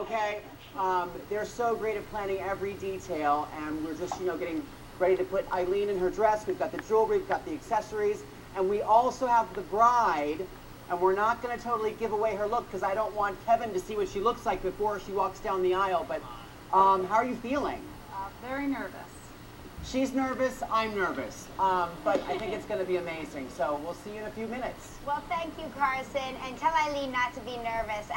okay? They're so great at planning every detail, and we're just, getting ready to put Eileen in her dress. We've got the jewelry, we've got the accessories, and we also have the bride, and we're not going to totally give away her look because I don't want Kevin to see what she looks like before she walks down the aisle, but how are you feeling? Very nervous. She's nervous, I'm nervous, but I think it's going to be amazing. So we'll see you in a few minutes. Well, thank you, Carson, and tell Eileen not to be nervous.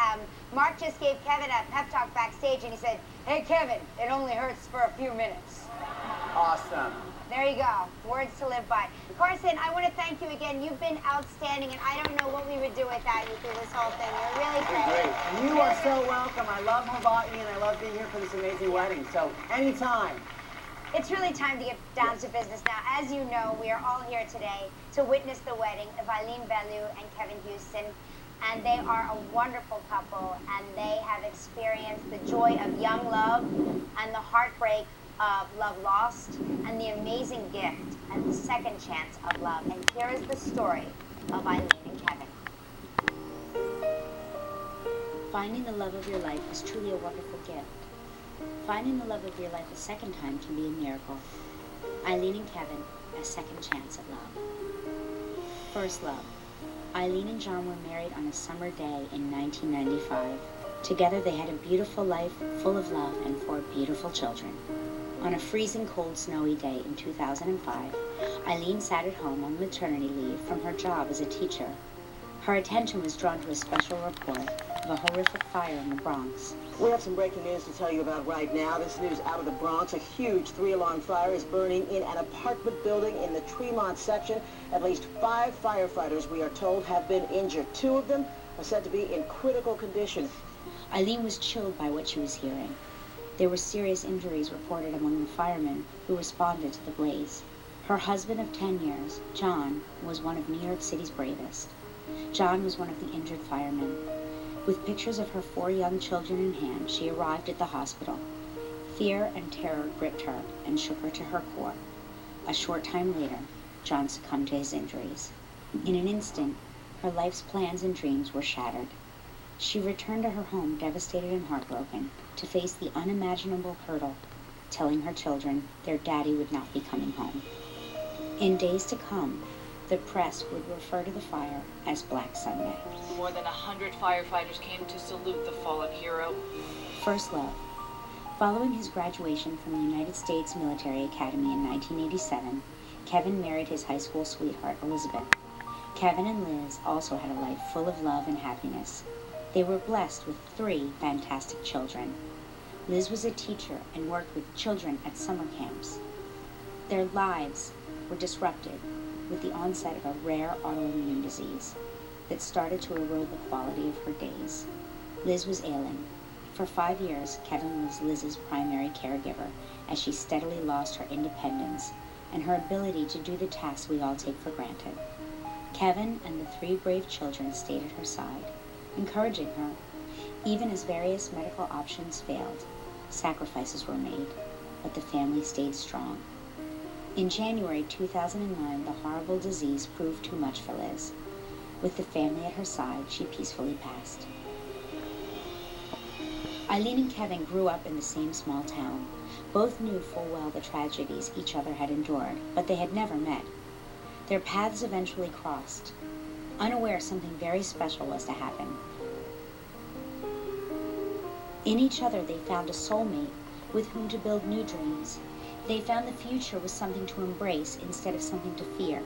Mark just gave Kevin a pep talk backstage, and he said, "Hey, Kevin, it only hurts for a few minutes." Awesome. There you go. Words to live by. Carson, I want to thank you again. You've been outstanding, and I don't know what we would do without you through this whole thing. You're really great. Great. And you are so welcome. I love Hawaii, and I love being here for this amazing wedding. So anytime. It's really time to get down to business now. As you know, we are all here today to witness the wedding of Eileen Bellew and Kevin Houston. And they are a wonderful couple, and they have experienced the joy of young love and the heartbreak of love lost and the amazing gift and the second chance of love. And here is the story of Eileen and Kevin. Finding the love of your life is truly a wonderful gift. Finding the love of your life a second time can be a miracle. Eileen and Kevin, a second chance at love. First love. Eileen and John were married on a summer day in 1995. Together they had a beautiful life, full of love, and 4 beautiful children. On a freezing cold, snowy day in 2005, Eileen sat at home on maternity leave from her job as a teacher. Her attention was drawn to a special report of a horrific fire in the Bronx. We have some breaking news to tell you about right now. This news out of the Bronx. A huge 3-alarm fire is burning in an apartment building in the Tremont section. At least 5 firefighters, we are told, have been injured. 2 of them are said to be in critical condition. Eileen was chilled by what she was hearing. There were serious injuries reported among the firemen who responded to the blaze. Her husband of 10 years, John, was one of New York City's bravest. John was one of the injured firemen. With pictures of her 4 young children in hand, she arrived at the hospital. Fear and terror gripped her and shook her to her core. A short time later, John succumbed to his injuries. In an instant, her life's plans and dreams were shattered. She returned to her home devastated and heartbroken to face the unimaginable hurdle, telling her children their daddy would not be coming home. In days to come, the press would refer to the fire as Black Sunday. More than 100 firefighters came to salute the fallen hero. First love. Following his graduation from the United States Military Academy in 1987, Kevin married his high school sweetheart, Elizabeth. Kevin and Liz also had a life full of love and happiness. They were blessed with 3 fantastic children. Liz was a teacher and worked with children at summer camps. Their lives were disrupted with the onset of a rare autoimmune disease that started to erode the quality of her days. Liz was ailing. For 5 years, Kevin was Liz's primary caregiver as she steadily lost her independence and her ability to do the tasks we all take for granted. Kevin and the 3 brave children stayed at her side, encouraging her. Even as various medical options failed, sacrifices were made, but the family stayed strong. In January 2009, the horrible disease proved too much for Liz. With the family at her side, she peacefully passed. Eileen and Kevin grew up in the same small town. Both knew full well the tragedies each other had endured, but they had never met. Their paths eventually crossed, unaware something very special was to happen. In each other, they found a soulmate with whom to build new dreams. They found the future was something to embrace instead of something to fear.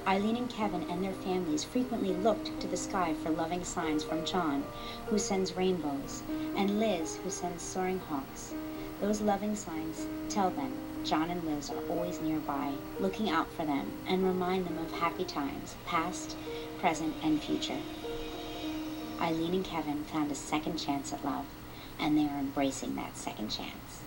Eileen and Kevin and their families frequently looked to the sky for loving signs from John, who sends rainbows, and Liz, who sends soaring hawks. Those loving signs tell them John and Liz are always nearby, looking out for them and remind them of happy times, past, present, and future. Eileen and Kevin found a second chance at love, and they are embracing that second chance.